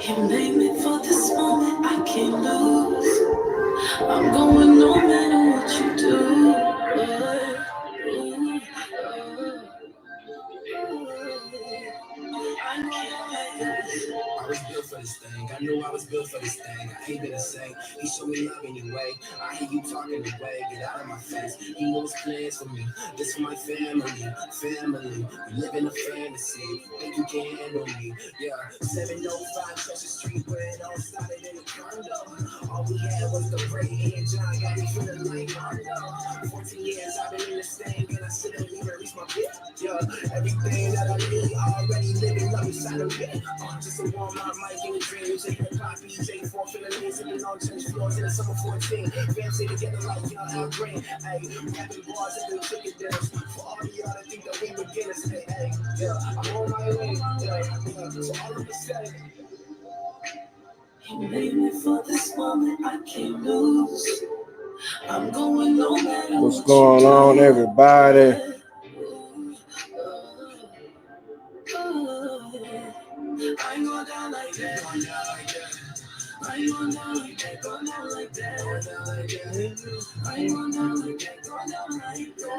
You made me for this moment, I can't lose. I'm going no matter what you do. I know I was built for this thing. I knew I was built for this thing. I ain't gonna say he showed me love anyway. I hear you talking away. Get out of my face. He knows plans for me. This for my family. Family. We live in a fantasy. Think you can handle me? Yeah. 705 Chester Street, where it all started in a condo. All we had was the Brady and John. Got me feeling like Mondo. 14 years I've been in this thing, and I still don't even reach my peak. Yeah. Everything that I need already living up inside of me. Just a warm my mic in the dreams and hip hop EJ for feeling lazy and on church floors in the summer 14. Fam stay together like young Al Green. Hey, rapping bars and the chicken dinners. For all of y'all that think that we beginners. Hey, yeah, I'm on my way. Yeah. So all of a sudden, you made me for this moment, I can't lose. I'm going no matter What's going on, everybody? I ain't going down like that. I ain't going down like that. Going down like that. I ain't going down like that. Going down like that.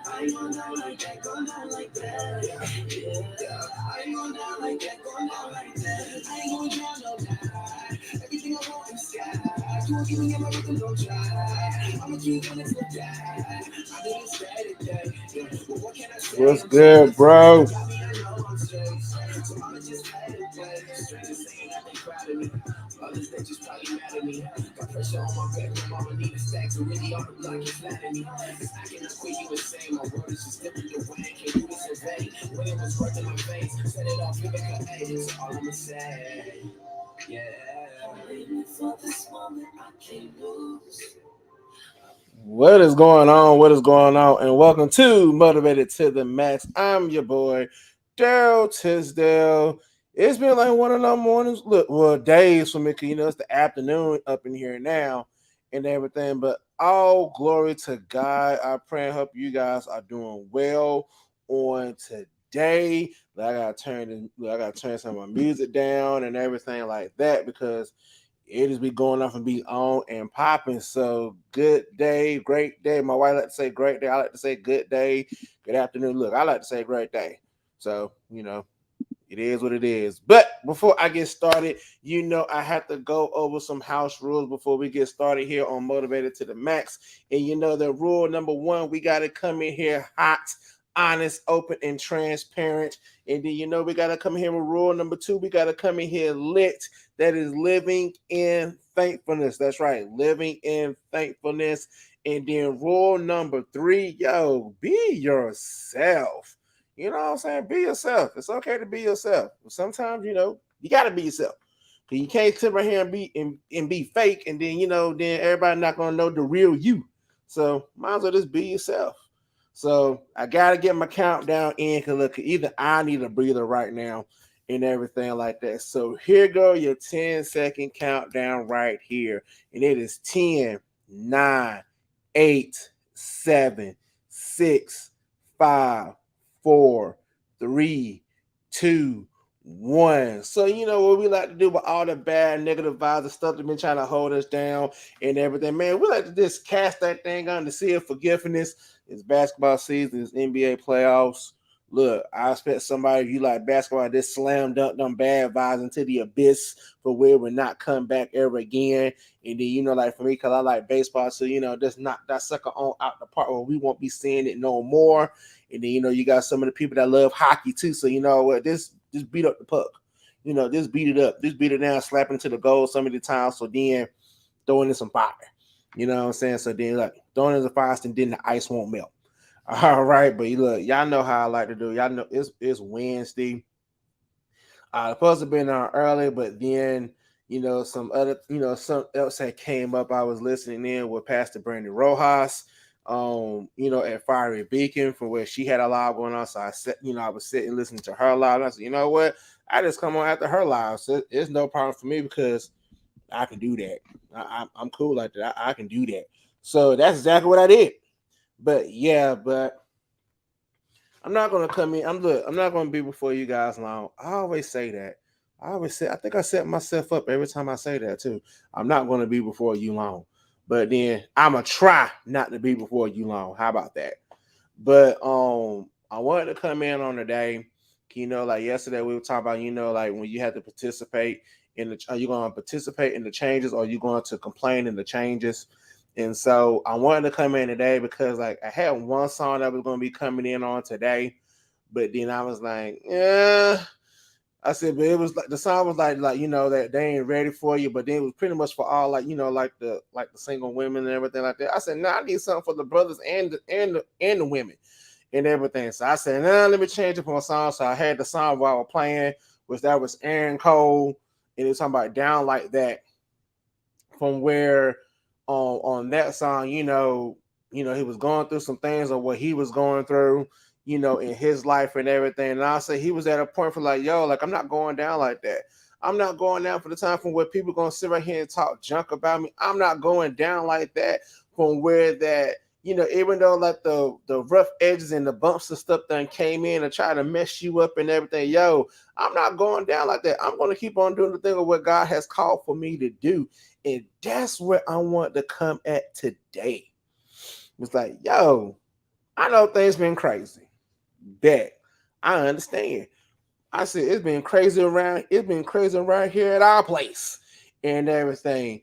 I ain't going down like that. Going down like that. Yeah. I ain't going down like that. Going down like that. I ain't going down no lie. Everything I want in the sky. You won't give me my rhythm, don't try. I'ma keep running for that. I didn't stay today. But what can I say? What's good, bro? Got me, I know I'm straight. So I'ma just play today. Strangers saying that they proud of me. Others they just probably mad at me. Got pressure on my back, my mama need a stack. So really on the block, you flat at me. I cannot quit you insane. My word is just different the way. Can't do this in vain. When it was worth in my face, set it off, give it a A. So all I'ma say, yeah. Waiting for this moment, I can't lose. What is going on? What is going on? And welcome to Motivated to the Max. I'm your boy, Daryl Tisdale. It's been like one of those mornings, days for me, because it's the afternoon up in here now and everything. But all glory to God. I pray and hope you guys are doing well on today. I gotta turn some of my music down and everything like that because it is be going off and be on and popping. So good day, great day. My wife like to say great day. I like to say good day, good afternoon. Look, I like to say great day. So, it is what it is. But before I get started, I have to go over some house rules before we get started here on Motivated to the Max. And the rule number one, we got to come in here hot, honest, open, and transparent. And then we got to come here with rule number two. We got to come in here lit. That is living in thankfulness. That's right, living in thankfulness. And then rule number three, be yourself. You know what I'm saying? Be yourself. It's okay to be yourself. But sometimes, you gotta be yourself. Cause you can't sit right here and be fake, and then then everybody not gonna know the real you. So might as well just be yourself. So I gotta get my countdown in because look, either I need a breather right now and everything like that. So here go your 10-second countdown right here. And it is 10, 9, 8, 7, 6, 5, 4, 3, 2, 1. So what we like to do with all the bad negative vibes and stuff that been trying to hold us down and everything, man. We like to just cast that thing on the sea of forgiveness. It's basketball season, it's NBA playoffs. Look, I expect somebody, if you like basketball, this slam dunk them bad vibes into the abyss for where it will not come back ever again. And then, like for me, because I like baseball, so, just knock that sucker on out the park where we won't be seeing it no more. And then, you got some of the people that love hockey too. So, you know what, just beat up the puck. Just beat it up. Just beat it down, slap it into the goal some of the time. So then throwing in some fire. You know what I'm saying? So then, like, throwing in the fire, and then the ice won't melt. All right, but look, y'all know how I like to do. Y'all know it's Wednesday. Supposed to have been on early, but then some other some else that came up. I was listening in with Pastor Brandy Rojas, at Fiery Beacon for where she had a live going on. So I said, I was sitting listening to her live. And I said, you know what? I just come on after her live, so it's no problem for me because I can do that. I'm cool like that. I can do that. So that's exactly what I did. But I'm not gonna come in. I'm not gonna be before you guys long. I always say that, I always say, I think I set myself up every time I say that too. I'm not going to be before you long, but then I'm gonna try not to be before you long. How about that? But I wanted to come in on today. Like yesterday we were talking about, like when you had to participate in the, are you going to participate in the changes or are you going to complain in the changes? And so I wanted to come in today because like I had one song that was going to be coming in on today, but then I was like, yeah. I said, but it was like the song was like that they ain't ready for you, but then it was pretty much for all like like the single women and everything like that. I said, no, I need something for the brothers and the women and everything. So I said, nah, let me change it for a song. So I had the song while I was playing, which that was Aaron Cole, and it was talking about Down Like That, from where on that song, he was going through some things or what he was going through, in his life and everything. And I say he was at a point for like, yo, like I'm not going down like that. I'm not going down for the time from where people gonna sit right here and talk junk about me. I'm not going down like that from where that, even though like the rough edges and the bumps and stuff that came in and try to mess you up and everything, yo, I'm not going down like that. I'm gonna keep on doing the thing of what God has called for me to do. And that's where I want to come at today. It's like, yo, I know things been crazy. Bet. I understand. I said it's been crazy around here at our place and everything.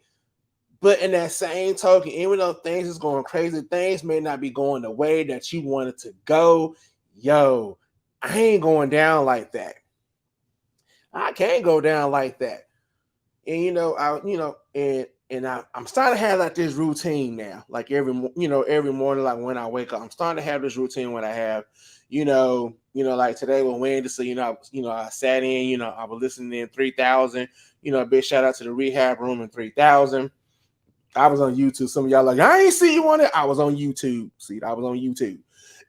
But in that same token, even though things is going crazy, things may not be going the way that you wanted to go. Yo, I ain't going down like that. I can't go down like that. And I'm starting to have like this routine now. Like every morning, like when I wake up, I'm starting to have this routine when I have, like today when Wednesday, so I sat in, I was listening in 3,000. A big shout out to the rehab room in 3,000. I was on YouTube. Some of y'all like, I ain't see you on it. I was on YouTube. See, I was on YouTube,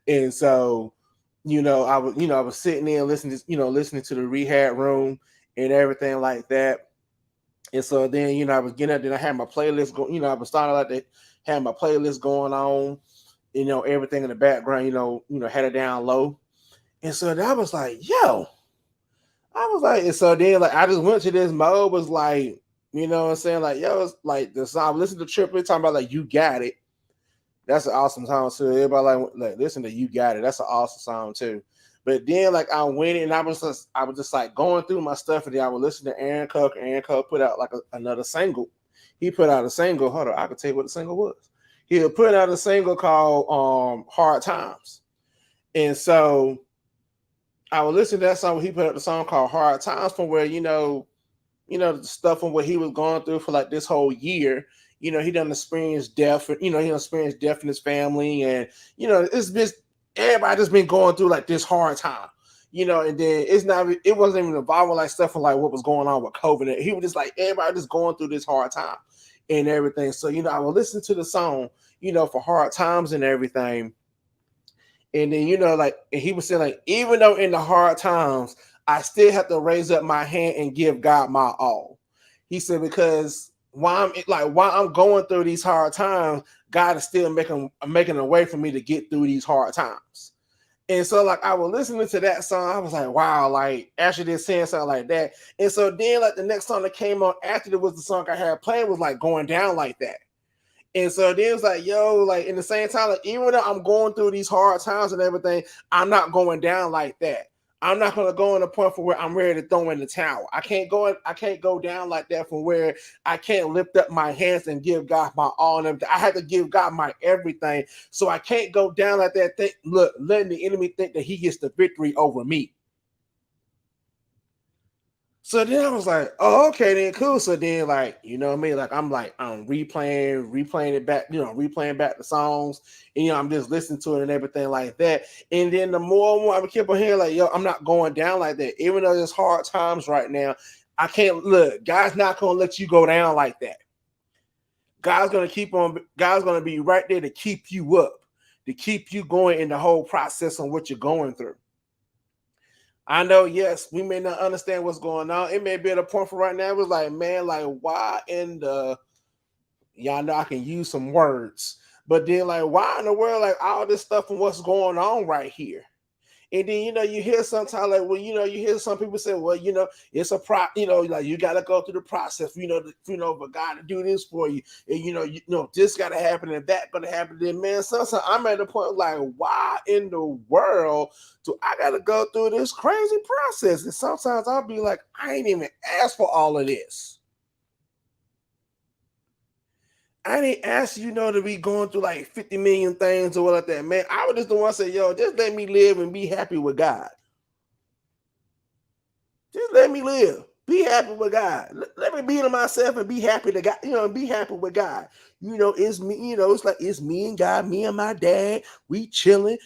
and so I was sitting there listening to the rehab room and everything like that. And so then, I was getting up, then I had my playlist going, I was starting like that, had my playlist going on, everything in the background, had it down low. And so then I was like, yo, and so then like I just went to this mode, was like, what I'm saying? Like, yo, it's like the song, listen to Triple talking about like You Got It. That's an awesome song too. Everybody like listen to You Got It. That's an awesome song too. But then like I went and I was just like going through my stuff, and then I would listen to Aaron Cook. Aaron Cook put out like another single. He put out a single. Hold on, I can tell you what the single was. He had put out a single called Hard Times. And so I would listen to that song. He put out the song called Hard Times, from where the stuff from what he was going through for like this whole year. He done experienced death. He done experienced death in his family, and it's been everybody just been going through like this hard time. And then it wasn't even involving like stuff from like what was going on with COVID. He was just like everybody just going through this hard time and everything. So I would listen to the song, for hard times and everything. And then and he was saying like, even though in the hard times, I still have to raise up my hand and give God my all. He said, because while I'm going through these hard times, God is still making a way for me to get through these hard times. And so like I was listening to that song, I was like, wow, like actually they're saying something like that. And so then like the next song that came on after it was the song I had playing was like Going Down Like That. And so then it's like, yo, like in the same time, like even though I'm going through these hard times and everything, I'm not going down like that. I'm not gonna go in a point for where I'm ready to throw in the towel. I can't go down like that from where I can't lift up my hands and give God my all and everything. I have to give God my everything. So I can't go down like that. Letting the enemy think that he gets the victory over me. So then I was like, oh, okay, then cool. So then, like, you know what I mean? Like, I'm replaying it back, replaying back the songs, and I'm just listening to it and everything like that. And then the more I keep on hearing, like, yo, I'm not going down like that. Even though there's hard times right now, I can't look. God's not gonna let you go down like that. God's gonna be right there to keep you up, to keep you going in the whole process on what you're going through. I know, yes, we may not understand what's going on. It may be at a point for right now. It was like, man, like, why in the, y'all know I can use some words, but then like, why in the world, like all this stuff and what's going on right here? And then, you hear sometimes like, well, you hear some people say, well, it's a like you got to go through the process, for God to do this for you. And, this got to happen and that going to happen. Then, man, sometimes I'm at the point like, why in the world do I got to go through this crazy process? And sometimes I'll be like, I ain't even asked for all of this. I didn't ask you, to be going through like 50 million things or what like that, man. I was just the one say, yo, just let me live and be happy with God. Just let me live. Be happy with God. Let me be to myself and be happy to God, and be happy with God. It's me, it's like it's me and God, me and my dad. We chilling.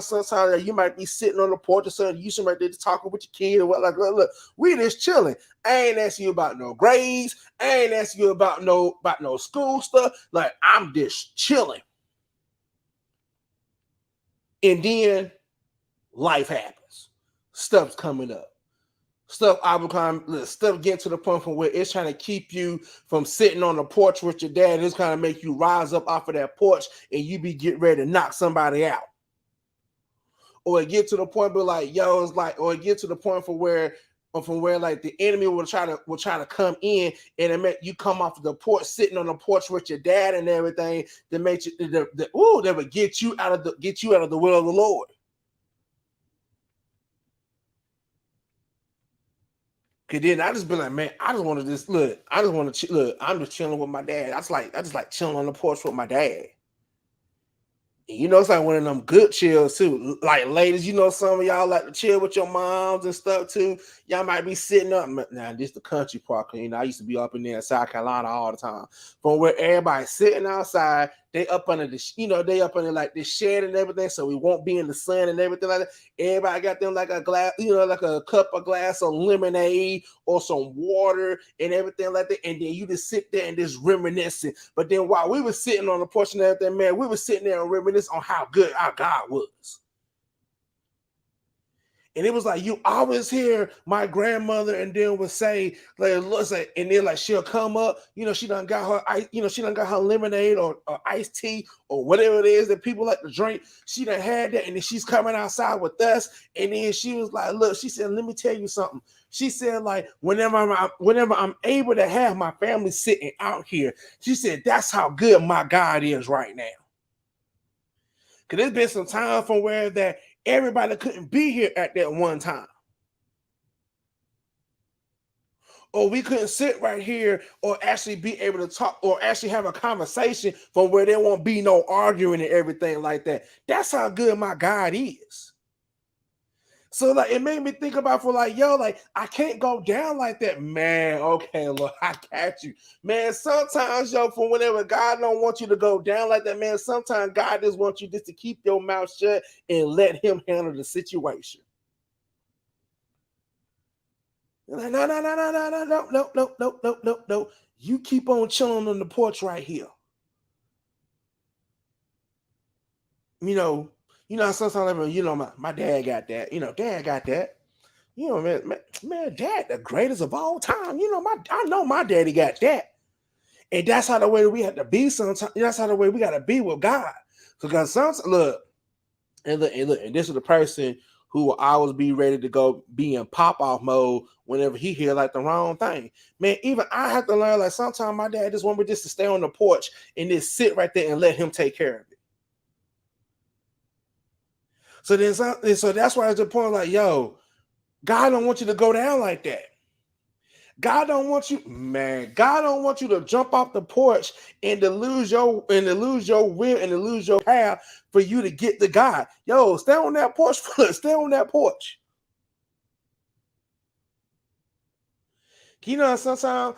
Sometimes you might be sitting on the porch or something. You should right there talking with your kid or what, like, look, we just chilling. I ain't asking you about no grades. I ain't asking you about no school stuff. Like, I'm just chilling. And then life happens. Stuff's coming up. Stuff getting to the point from where it's trying to keep you from sitting on the porch with your dad. It's kind of make you rise up off of that porch and you be getting ready to knock somebody out. Or it get to the point where like, yo, it's like, or it get to the point from where like the enemy will try to come in and it make you come off of the porch, sitting on the porch with your dad and everything, that make you that would get you out of the will of the Lord. Cause then I just be like, man, I just want to just look. I just want to look. I'm just chilling with my dad. I just like chilling on the porch with my dad. And it's like one of them good chills too. Like ladies, some of y'all like to chill with your moms and stuff too. Y'all might be sitting up. Now this the country part. I used to be up in there in South Carolina all the time. From where everybody's sitting outside, they up under the, they up under like this shed and everything, so we won't be in the sun and everything like that. Everybody got them like a glass, like a cup of glass of lemonade or some water and everything like that. And then you just sit there and just reminiscing. But then while we were sitting on the porch and everything, man, we were sitting there and reminiscing on how good our God was. And it was like you always hear my grandmother and then would say, like, and then like she'll come up, she done got her lemonade or iced tea or whatever it is that people like to drink. She done had that, and then she's coming outside with us. And then she was like, look, she said, let me tell you something. She said, like, whenever I'm able to have my family sitting out here, she said, that's how good my God is right now. Because there's been some time from where that everybody couldn't be here at that one time. Or we couldn't sit right here or actually be able to talk or actually have a conversation from where there won't be no arguing and everything like that. That's how good my God is. So like it made me think about for like, yo, like I can't go down like that, man. Okay, Lord, I got you, man. Sometimes, yo, for whenever God don't want you to go down like that, man. Sometimes God just wants you just to keep your mouth shut and let Him handle the situation. You're like, no. You keep on chilling on the porch right here. Sometimes, my dad got that. Dad got that. Man, dad, the greatest of all time. I know my daddy got that. And that's how the way we have to be sometimes. That's how the way we got to be with God. Because sometimes, look, and this is the person who will always be ready to go be in pop-off mode whenever he hear like the wrong thing. Man, even I have to learn, like sometimes my dad just want me just to stay on the porch and just sit right there and let him take care of it. So that's why it's the point like, yo, God don't want you to go down like that. God don't want you to jump off the porch and to lose your will and to lose your path for you to get to God. Yo, stay on that porch. Stay on that porch. Sometimes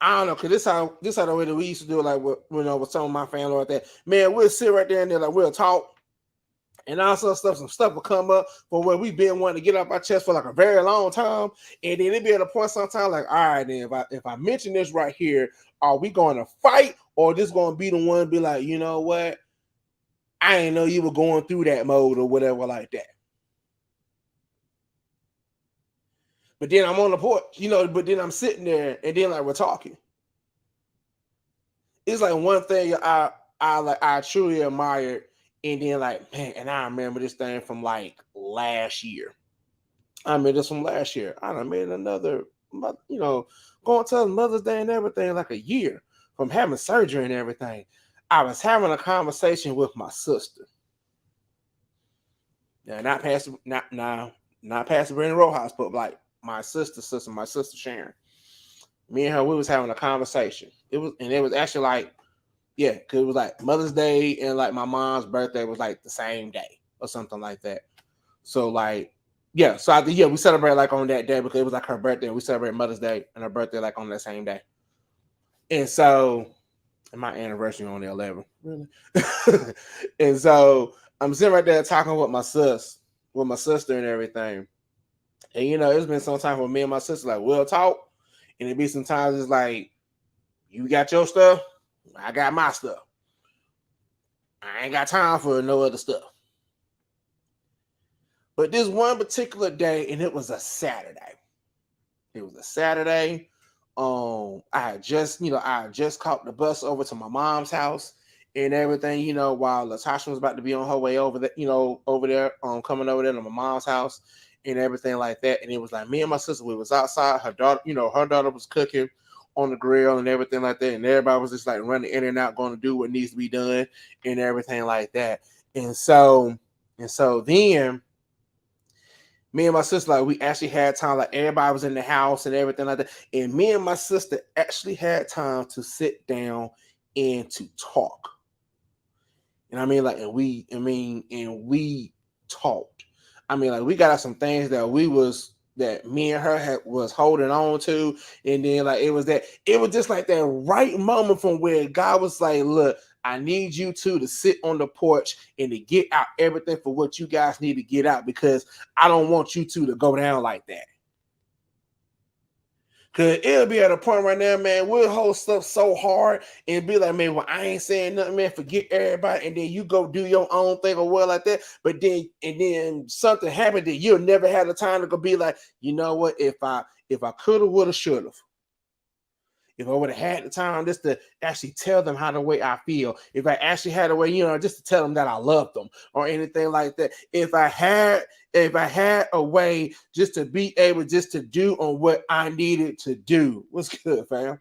I don't know, because this how the way that we used to do it, like with some of my family like that. Man, we'll sit right there and then like we'll talk. And also some stuff will come up from where we've been wanting to get off our chest for like a very long time. And then it be at a point sometimes like, all right, then if I mention this right here, are we going to fight or this going to be the one be like, you know what? I didn't know you were going through that mode or whatever like that. But then I'm on the porch, but then I'm sitting there and then like we're talking. It's like one thing I truly admired And then like, man, and I remember this thing from like last year. I made this from last year. I done made another, going to Mother's Day and everything, like a year from having surgery and everything. I was having a conversation with my sister. Now, not Pastor Brandon Rojas, but like my sister Sharon. Me and her, we was having a conversation. It was actually like, yeah, because it was like Mother's Day and like my mom's birthday was like the same day or something like that. So like, yeah, so we celebrate like on that day because it was like her birthday. And we celebrate Mother's Day and her birthday like on that same day. And so, and my anniversary on the 11th, really. And so I'm sitting right there talking with my sister and everything. And it's been some time for me and my sister, like we'll talk, and it be sometimes it's like, you got your stuff, I got my stuff. I ain't got time for no other stuff. But this one particular day, and it was a Saturday. I had just caught the bus over to my mom's house and everything, while Latasha was about to be on her way over there, coming over there to my mom's house and everything like that. And it was like me and my sister, we was outside. Her daughter was cooking on the grill and everything like that. And everybody was just like running in and out, going to do what needs to be done and everything like that. And so then me and my sister, like, we actually had time, like everybody was in the house and everything like that. And me and my sister actually had time to sit down and to talk. And I mean, like, and we talked. I mean, like, we got some things that me and her was holding on to. And then like it was just like that right moment from where God was like, look, I need you two to sit on the porch and to get out everything for what you guys need to get out, because I don't want you two to go down like that. Cause it'll be at a point right now, man, we'll hold stuff so hard and be like, man, well, I ain't saying nothing, man, forget everybody, and then you go do your own thing or what like that. But then something happened that you'll never have the time to go be like, you know what, if I could have, would have, should have. If I would have had the time just to actually tell them how the way I feel, if I actually had a way, just to tell them that I love them or anything like that. If I had a way just to be able just to do on what I needed to do. What's good, fam?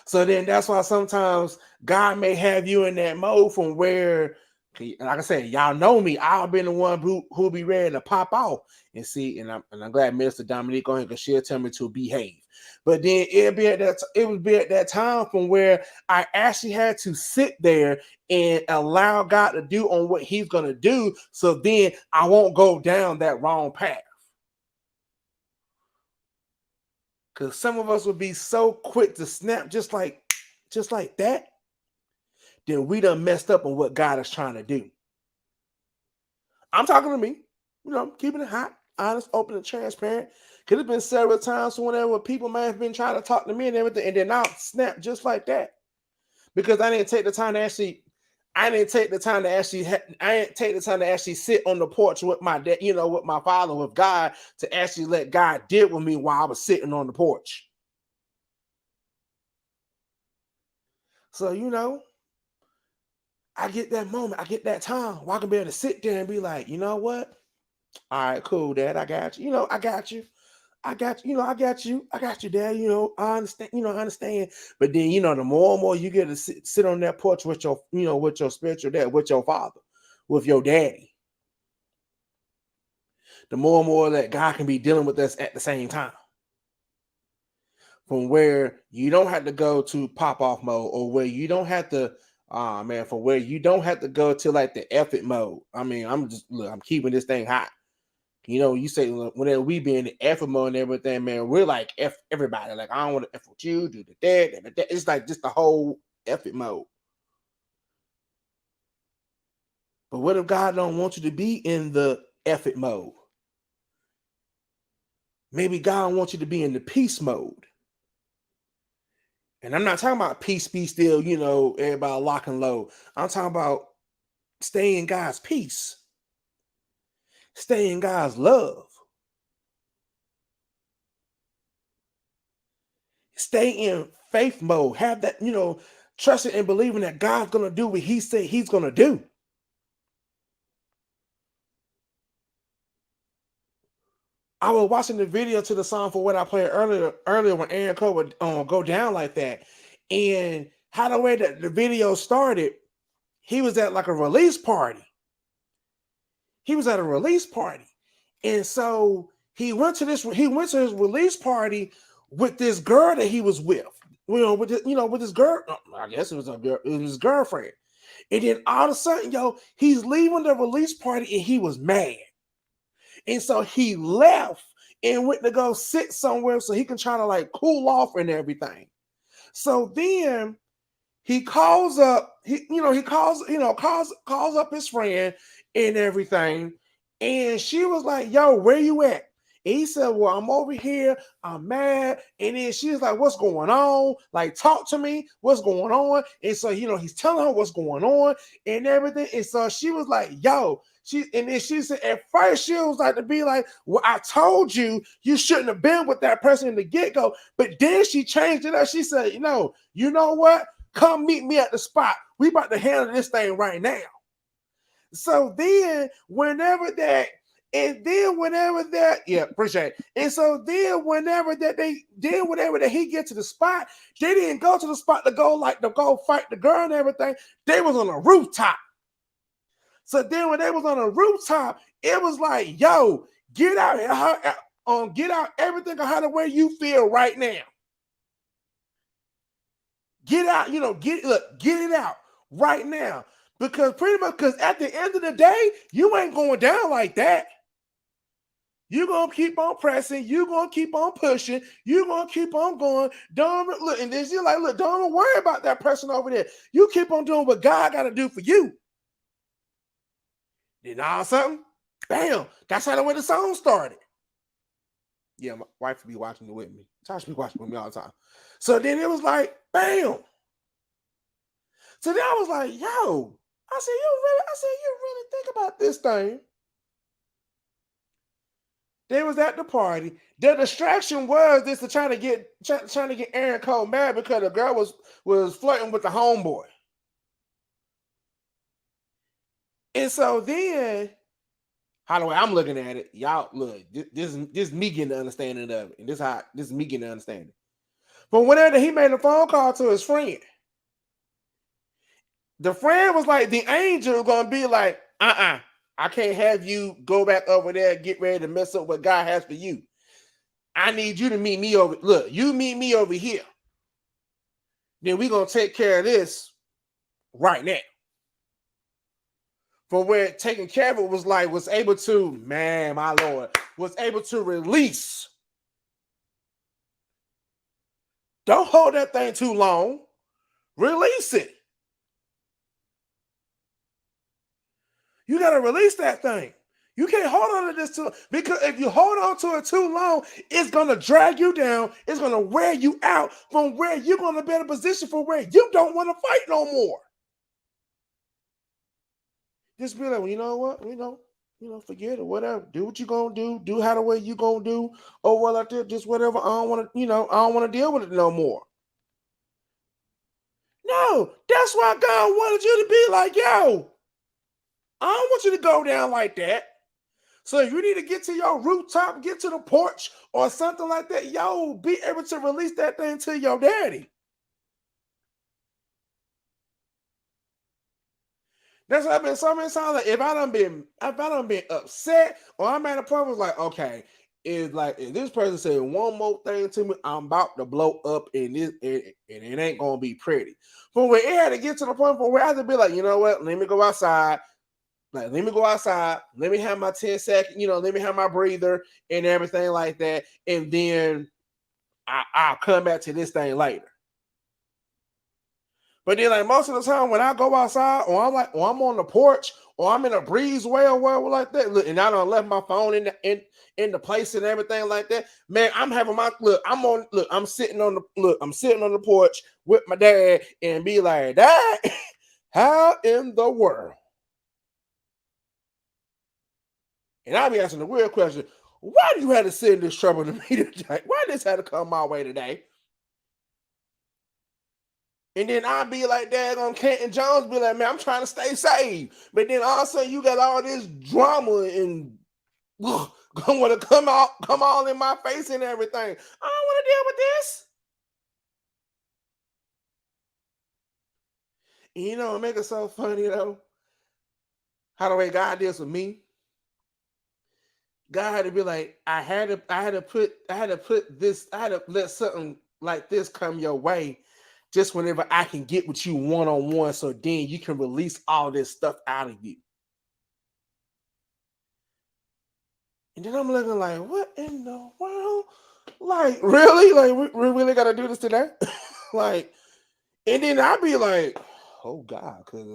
So then that's why sometimes God may have you in that mode from where, like I said, y'all know me. I'll be the one who be ready to pop off and see. And I'm glad Minister Dominique on here, because she'll tell me to behave. But then it would be at that time from where I actually had to sit there and allow God to do on what He's gonna do. So then I won't go down that wrong path. Because some of us would be so quick to snap just like that. Then we done messed up on what God is trying to do. I'm talking to me, keeping it hot, honest, open, and transparent. Could have been several times whenever people might have been trying to talk to me and everything, and then I'll snap just like that. Because I didn't take the time to actually sit on the porch with my dad, with my father, with God, to actually let God deal with me while I was sitting on the porch. So, I get that moment, I get that time where I can be able to sit there and be like, you know what? All right, cool, Dad. I got you. I got you. I got you. I got you. I got you, Dad. I understand. I understand. But then, the more and more you get to sit on that porch with your, with your spiritual dad, with your father, with your daddy, the more and more that God can be dealing with us at the same time. From where you don't have to go to pop off mode, or where you don't have to, for where you don't have to go to like the effort mode. I mean, I'm keeping this thing hot. You say whenever we be in the effort mode and everything, man, we're like F everybody. Like, I don't want to F with you, do that. It's like just the whole effort mode. But what if God don't want you to be in the effort mode? Maybe God wants you to be in the peace mode. And I'm not talking about peace, be still, everybody lock and low. I'm talking about stay in God's peace. Stay in God's love. Stay in faith mode. Have that, trusting and believing that God's gonna do what He said He's gonna do. I was watching the video to the song for what I played earlier when Aaron Cole would go down like that, and how the way that the video started, he was at like a release party. He was at a release party, and so he went to his release party with this girl that he was with. With this girl. I guess it was a girl. It was his girlfriend, and then all of a sudden, he's leaving the release party, and he was mad. And so he left and went to go sit somewhere so he can try to like cool off and everything. So then he calls up, calls up his friend and everything. And she was like, yo, where you at? And he said, well, I'm over here. I'm mad. And then she was like, what's going on? Like, talk to me. What's going on? And so, he's telling her what's going on and everything. And so she was like, yo, and then she said, at first she was like to be like, well, I told you shouldn't have been with that person in the get-go. But then she changed it up. She said, you know what? Come meet me at the spot. We about to handle this thing right now. So then whenever that, yeah, appreciate it. And so then whenever that he get to the spot, they didn't go to the spot to go fight the girl and everything. They was on a rooftop. So then when they was on a rooftop, it was like, yo, get out everything on how the way you feel right now. Get out, get it out right now. Because at the end of the day, you ain't going down like that. You're going to keep on pressing. You're going to keep on pushing. You're going to keep on going. And then you're like, look, don't worry about that person over there. You keep on doing what God got to do for you. Then all of a sudden, bam, that's how the way the song started. Yeah, my wife will be watching it with me. Tasha be watching with me all the time. So then it was like, bam. So then I was like, yo, I said, you really think about this thing. They was at the party. The distraction was this to trying to get Aaron Cole mad because the girl was flirting with the homeboy. And so then, how the way I'm looking at it, y'all look, this is me getting the understanding of it. And this is me getting the understanding. But whenever he made a phone call to his friend, the friend was like, the angel gonna be like, I can't have you go back over there and get ready to mess up what God has for you. I need you to meet me over. Look, you meet me over here. Then we're gonna take care of this right now. For where taking care of it was able to, man, my Lord, was able to release. Don't hold that thing too long. Release it. You got to release that thing. You can't hold on to this too long, because if you hold on to it too long, it's going to drag you down. It's going to wear you out from where you're going to be in a position for where you don't want to fight no more. Just be like, well, you know what? Forget it, whatever. Do what you're going to do. Do how the way you're going to do. Oh, well, I did just whatever. I don't want to, I don't want to deal with it no more. No, that's why God wanted you to be like, yo, I don't want you to go down like that. So if you need to get to your rooftop, get to the porch or something like that, yo, be able to release that thing to your daddy. That's what I've been so many times. Like if I done been upset, or I'm at a point where it's like, okay, it's like if this person said one more thing to me, I'm about to blow up, and it ain't gonna be pretty. But when it had to get to the point where I had to be like, you know what, let me go outside. Like, let me go outside. Let me have my 10 second, let me have my breather and everything like that. And then I'll come back to this thing later. But then, like, most of the time when I go outside, or I'm on the porch, or I'm in a breezeway or whatever like that, look, and I done left my phone in the place and everything like that, man, I'm sitting on the porch with my dad and be like, Dad, how in the world? And I'll be asking the weird question, why do you have to send this trouble to me today? Why did this have to come my way today? And then I'll be like, daggone Canton Jones be like, man, I'm trying to stay safe. But then all of a sudden you got all this drama and want to come all in my face and everything. I don't want to deal with this. And you know what make it so funny though? How the way God deals with me. God had to be like, I had to let something like this come your way just whenever I can get with you one-on-one, so then you can release all this stuff out of you. And then I'm looking like, what in the world? Like, really? Like, we really got to do this today? Like, and then I'd be like, oh God, because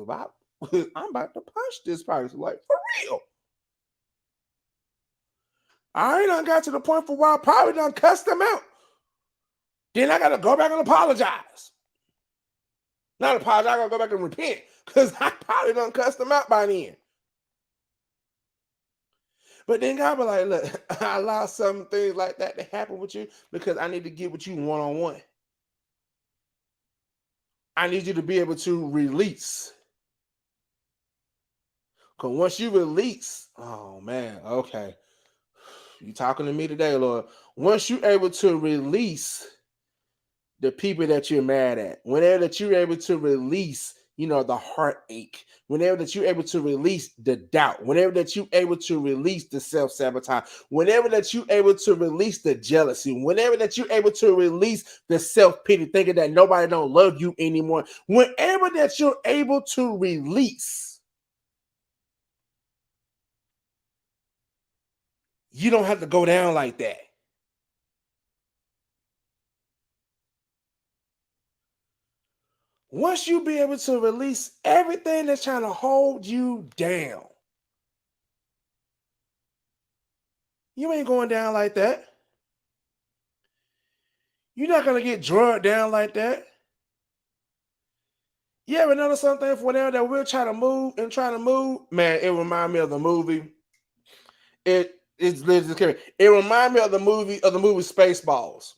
I'm about to punch this person, like, for real. I ain't done got to the point for where I probably done cussed them out. Then I got to go back and apologize. Not apologize, I got to go back and repent because I probably done cussed them out by then. But then God be like, look, I allow some things like that to happen with you because I need to get with you one-on-one. I need you to be able to release. Because once you release, oh man, okay. You talking to me today, Lord. Once you're able to release the people that you're mad at, whenever that you're able to release, the heartache, whenever that you're able to release the doubt, whenever that you're able to release the self-sabotage, whenever that you're able to release the jealousy, whenever that you're able to release the self-pity, thinking that nobody don't love you anymore, whenever that you're able to release, you don't have to go down like that. Once you be able to release everything that's trying to hold you down, you ain't going down like that. You're not going to get drugged down like that. You ever notice something for whenever that we're trying to move? Man, it reminds me of the movie. It reminds me of the movie Spaceballs.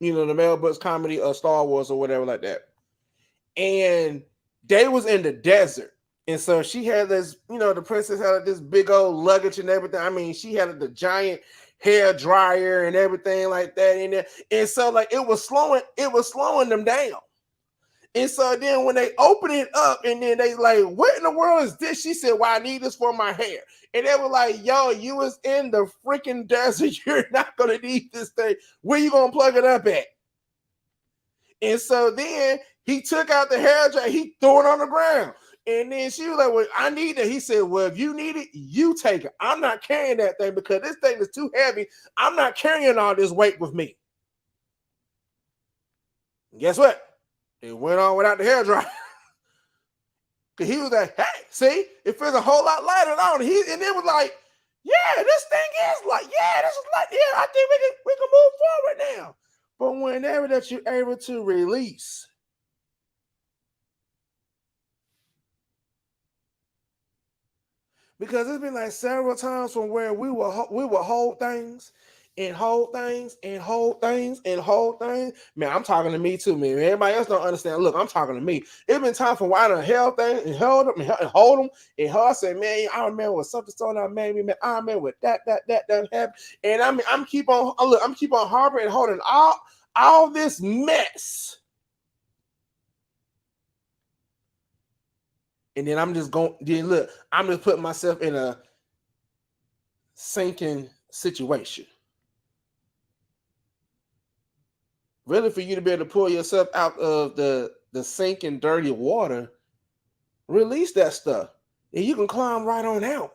The Mel Brooks comedy of Star Wars or whatever like that. And they was in the desert. And so she had this, the princess had this big old luggage and everything. I mean, she had the giant hair dryer and everything like that in there. And so like it was slowing them down. And so then when they open it up and then they like, what in the world is this? She said, well, I need this for my hair. And they were like, yo, you was in the freaking desert. You're not going to need this thing. Where you going to plug it up at? And so then he took out the hair dryer. He threw it on the ground. And then she was like, well, I need it. He said, well, if you need it, you take it. I'm not carrying that thing because this thing is too heavy. I'm not carrying all this weight with me. And guess what? It went on without the hair dryer. Cause he was like, hey, see, it feels a whole lot lighter on. And it was like, yeah, this thing is like, yeah, this is like, yeah, I think we can move forward now. But whenever that you're able to release, because it's been like several times from where we will hold things and hold things and hold things and hold things. Man, I'm talking to me too, man. Everybody else don't understand. Look, I'm talking to me. It's been time for why I done held things and held them and hold them. And I said, man, I remember when something that made me, man. I remember what that happened. And I mean, I'm keep on harboring and holding all this mess. And then I'm just putting myself in a sinking situation. Really, for you to be able to pull yourself out of the sinking dirty water, release that stuff. And you can climb right on out.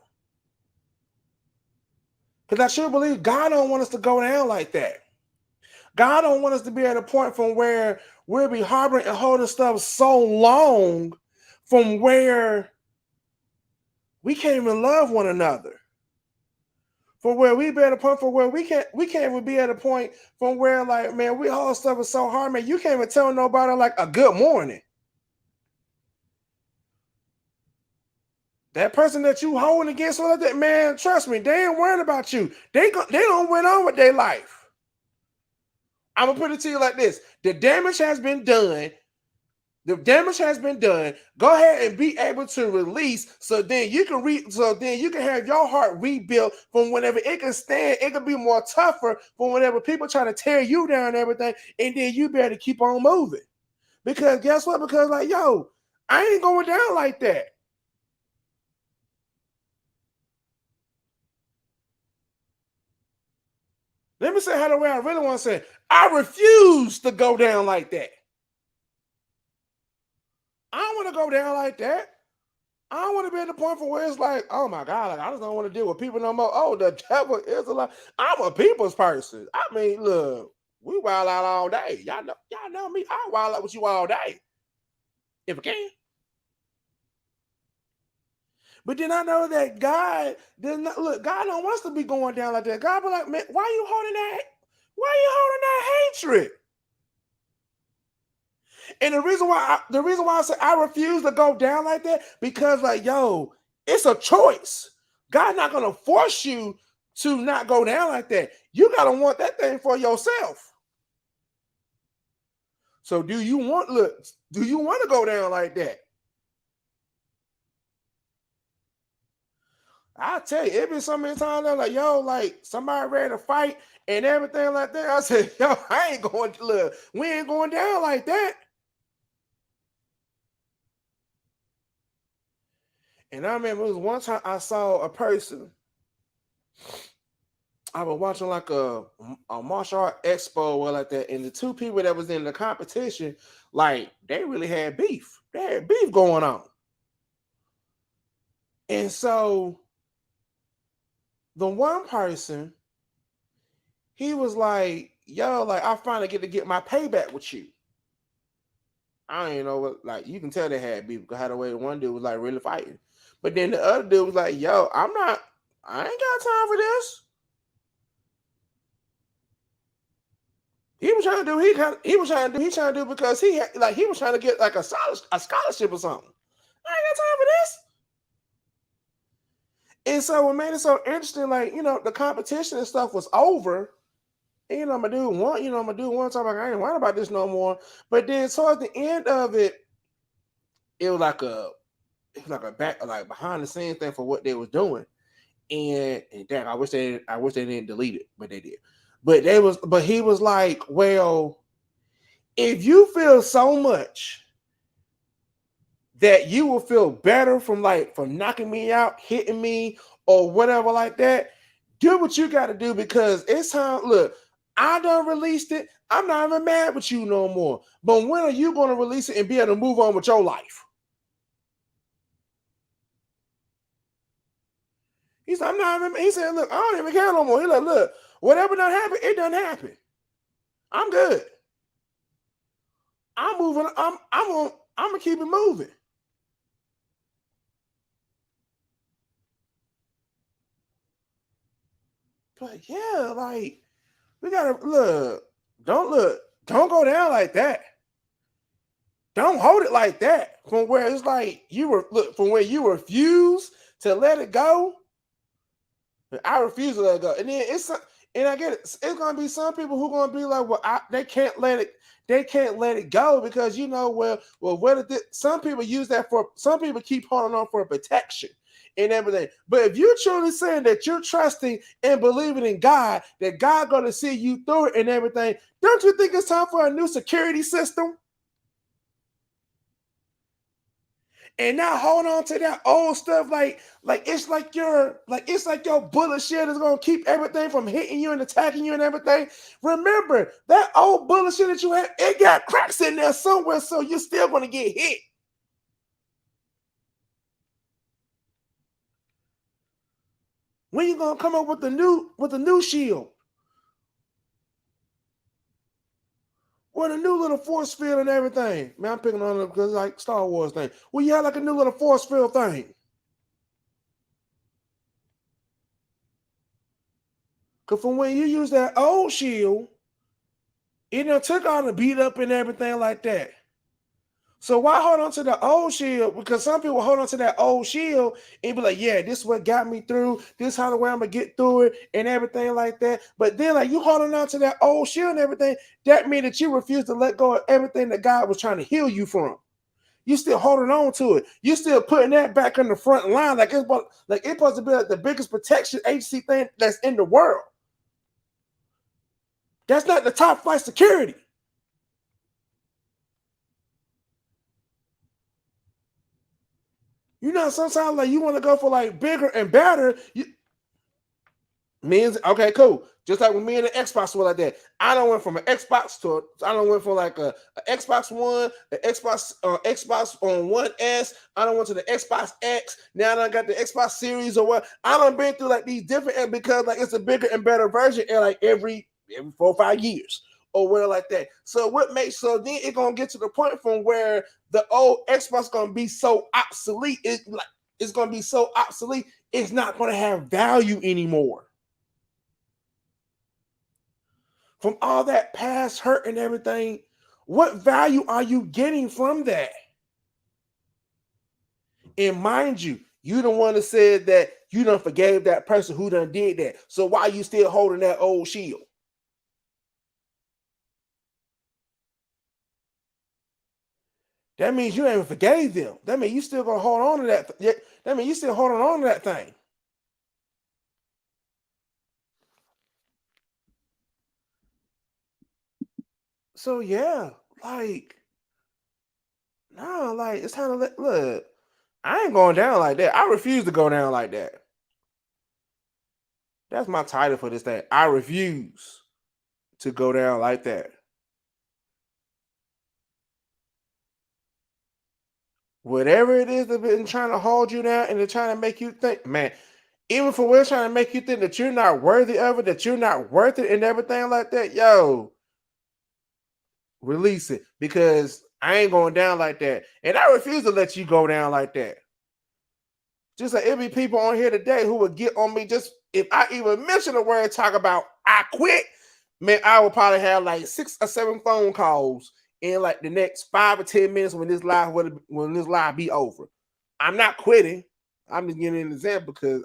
Because I sure believe God don't want us to go down like that. God don't want us to be at a point from where we'll be harboring and holding stuff so long from where we can't even love one another. From where we be at a point from where we can't even be at a point from where, like, man, we hold stuff is so hard, man, you can't even tell nobody like a good morning. That person that you holding against all of that, man, trust me, they ain't worried about you. They don't went on with their life. I'm gonna put it to you like this: the damage has been done. The damage has been done. Go ahead and be able to release, so then you can have your heart rebuilt from whenever it can stand. It can be more tougher from whenever people try to tear you down and everything, and then you be able to keep on moving. Because guess what? Because like, yo, I ain't going down like that. Let me say how the way I really want to say it. I refuse to go down like that. I don't want to go down like that. I don't want to be at the point for where it's like, oh my God, like, I just don't want to deal with people no more. Oh, the devil is a lie. I'm a people's person. I mean, look, we wild out all day. Y'all know me. I wild out with you all day. If I can. But then I know that God does not look, God don't want us to be going down like that. God be like, man, why are you holding that? Why are you holding that hatred? And the reason why I say I refuse to go down like that, because like, yo, it's a choice. God's not gonna force you to not go down like that. You gotta want that thing for yourself. So do you want to go down like that? I tell you, it been so many times I'm like, yo, like somebody ready to fight and everything like that. I said, yo, I ain't going to look, we ain't going down like that. And I remember it was one time I saw a person. I was watching like a martial art expo or like that, and the two people that was in the competition, like they really had beef. They had beef going on. And so the one person, he was like, yo, like I finally get my payback with you. I don't even know what, like you can tell they had beef because how the way the one dude was like really fighting. But then the other dude was like, yo, I ain't got time for this. He was trying to do because he was trying to get like a scholarship or something. I ain't got time for this. And so what made it so interesting, like, you know, the competition and stuff was over. And, you know, my dude talking like, I ain't worried about this no more. But then towards the end of it, it was like a behind the scenes thing for what they was doing. And damn, I wish they didn't delete it, but they did. But he was like, well, if you feel so much that you will feel better from knocking me out, hitting me, or whatever like that, do what you got to do because it's time. Look, I done released it. I'm not even mad with you no more. But when are you going to release it and be able to move on with your life? He said, he said, look, I don't even care no more. He like, look, whatever done happen, it done happen. I'm good. I'm moving. I'm gonna keep it moving. But yeah, like we gotta look. Don't go down like that. Don't hold it like that. From where it's like from where you refuse to let it go. I refuse to let it go, and then and I get it. It's gonna be some people who gonna be like, well, they can't let it go because you know, some people use that for. Some people keep holding on for protection and everything. But if you're truly saying that you're trusting and believing in God, that God gonna see you through it and everything, don't you think it's time for a new security system? And not hold on to that old stuff it's like your bullet shit is gonna keep everything from hitting you and attacking you and everything. Remember that old bullet shit that you had, it got cracks in there somewhere, so you're still gonna get hit. When you gonna come up with a new shield? With a new little force field and everything. Man, I'm picking on it because like Star Wars thing. Well, you have like a new little force field thing. Because from when you use that old shield, it done took all the beat up and everything like that. So why hold on to the old shield? Because some people hold on to that old shield and be like, yeah, this is what got me through. This is how the way I'm going to get through it and everything like that. But then like you holding on to that old shield and everything, that means that you refuse to let go of everything that God was trying to heal you from. You still holding on to it. You still putting that back in the front line like it's supposed to be like the biggest protection agency thing that's in the world. That's not the top flight security. You know, sometimes like you want to go for like bigger and better. Okay, cool. Just like when me and the Xbox were like that. I don't went from an Xbox to I don't went from like a Xbox One, an Xbox on One S. I don't went to the Xbox X. Now I done got the Xbox Series or what. I done been through like these different because like it's a bigger and better version and like every 4 or 5 years or whatever like that. So then it's gonna get to the point from where the old Xbox gonna be so obsolete. It's gonna be so obsolete. It's not gonna have value anymore. From all that past hurt and everything, what value are you getting from that? And mind you, you the one that said that you done forgave that person who done did that. So why are you still holding that old shield? That means you ain't forgave them. That means you still gonna hold on to that. That means you still holding on to that thing. So yeah, like, no, like it's kind of like, look, I ain't going down like that. I refuse to go down like that. That's my title for this thing. I refuse to go down like that. Whatever it is that's been trying to hold you down and they're trying to make you think, man, even for we're trying to make you think that you're not worthy of it, that you're not worth it and everything like that, yo, release it because I ain't going down like that. And I refuse to let you go down like that. Just like it'll be people on here today who would get on me just if I even mention the word talk about I quit, man, I will probably have like 6 or 7 phone calls in like the next 5 or 10 minutes when this live be over. I'm not quitting. I'm just giving an example because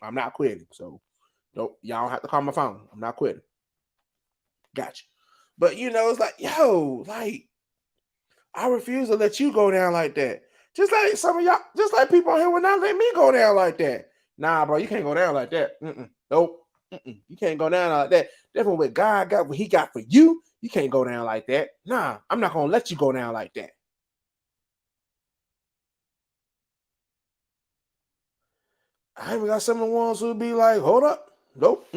I'm not quitting. So y'all don't have to call my phone. I'm not quitting. Gotcha. But you know, it's like, yo, like I refuse to let you go down like that. Just like some of y'all, just like people on here will not let me go down like that. Nah, bro, you can't go down like that. Nope. You can't go down like that. Definitely what God got, what he got for you, you can't go down like that. Nah, I'm not going to let you go down like that. I even got some of the ones who be like, hold up. Nope.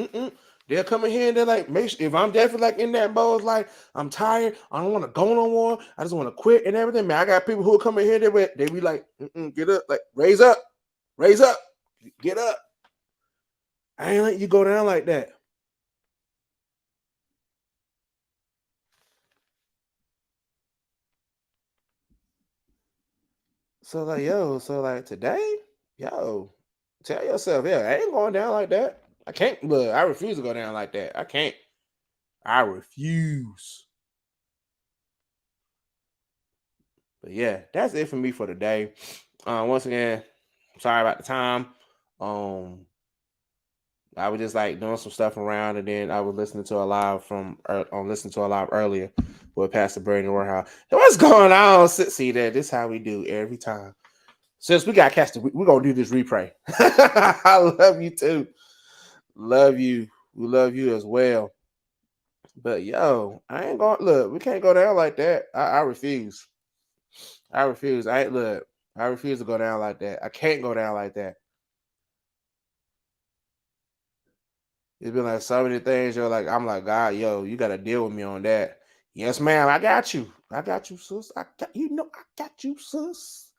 They'll come in here and they're like, make sure if I'm definitely like in that mode, like I'm tired, I don't want to go no more, I just want to quit and everything. Man, I got people who come in here, they be like, get up, like raise up, get up. I ain't let you go down like that. So like today, yo, tell yourself, yeah, I ain't going down like that. I can't. Look, I refuse to go down like that. I can't. I refuse. But yeah, that's it for me for today. Once again, sorry about the time. I was just like doing some stuff around, and then I was listening to a live earlier with Pastor Brandon Warhouse. What's going on? See that? This is how we do every time. Since we got cast, we're gonna do this replay. I love you too. Love you. We love you as well. But yo, I ain't gonna look. We can't go down like that. I refuse. I refuse. I refuse to go down like that. I can't go down like that. It's been like so many things. You're like, I'm like, God, yo, you gotta deal with me on that. Yes, ma'am. I got you. I got you, sis. I got you, sis.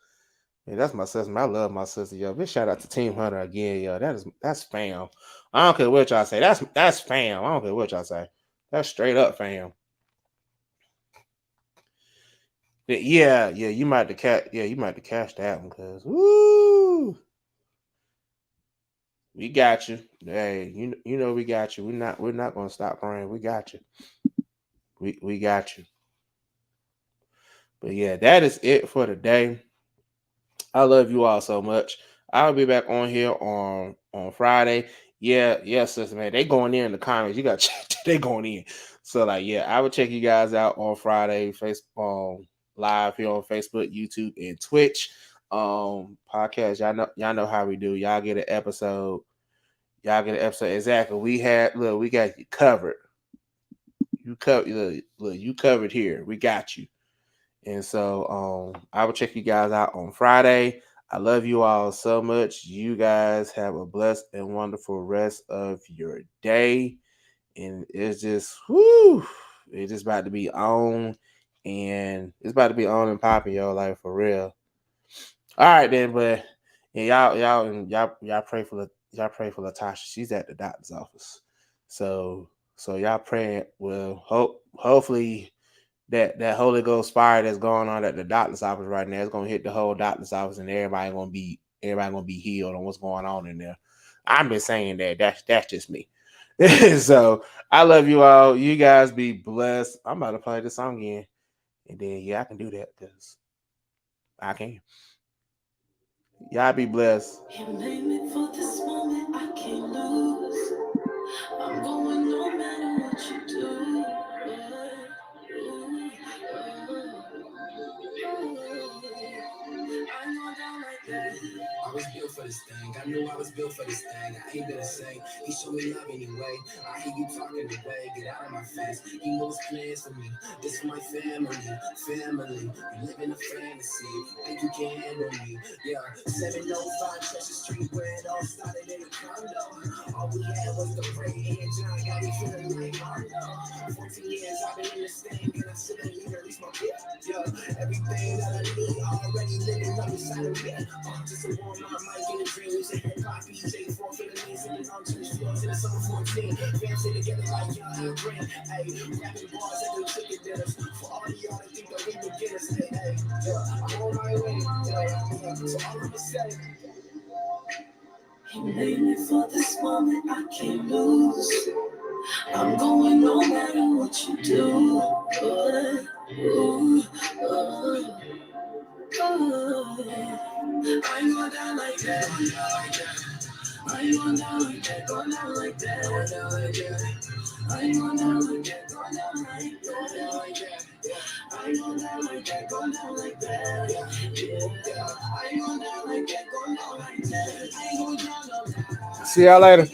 Yeah, that's my sister. I love my sister, yo. Big shout out to Team Hunter again, yo. That's fam. I don't care what y'all say. That's fam. I don't care what y'all say. That's straight up fam. Yeah, you might have to catch that one, cause woo. We got you. Hey, you know we got you. We're not gonna stop praying. We got you. We got you. But yeah, that is it for today. I love you all so much. I'll be back on here on Friday. Yeah, sister man. They going in the comments. You got check. They going in. So like, yeah, I will check you guys out on Friday. live here on Facebook, YouTube, and Twitch. Podcast. Y'all know how we do. Y'all get an episode. Exactly. We got you covered. You covered here. We got you. And so I will check you guys out on Friday. I love you all so much. You guys have a blessed and wonderful rest of your day. And it's just it's just about to be on. And it's about to be on and popping, yo, like for real. All right then, but and y'all pray for Latasha. She's at the doctor's office. So y'all praying. Well, hopefully that Holy Ghost fire that's going on at the doctor's office right now is gonna hit the whole doctor's office, and everybody gonna be healed on what's going on in there. I'm just saying that's just me. So I love you all. You guys be blessed. I'm about to play the song again, and then I can do that because I can. Y'all be blessed. You made me for this moment, I can't lose. I'm going no matter what you do. I know down like that. I was built for this thing. I knew I was built for this thing. I ain't gonna say he showed me love anyway. I hear you talking away. Get out of my face. He knows plans for me. This for my family. You live in a fantasy. Think you can handle me? Yeah. 705 Chester Street, where it all started in a condo. All we had was the brain and John got me feeling like Arno. 14 years I've been in this thing, and I still ain't even release my gift. Yeah. Everything that I need already living up inside of me. Just a warm my mic in the dreams and hip hop DJ for Philippines and on two floors in the summer 14. Dancing together like young and green. Hey, rapping bars and the chicken dinners. For all of y'all that think that we beginners. Hey, I'm on my way. So all I'm gonna say. You made me for this moment, I can't lose. I'm going no matter what you do. I go down like that. I go down like that. Go down like that. Go down like that. I go down like that. Go down like that. I go down like that. Go down like that. Yeah. I go down like that. Go down like that. I go down like that. See y'all later.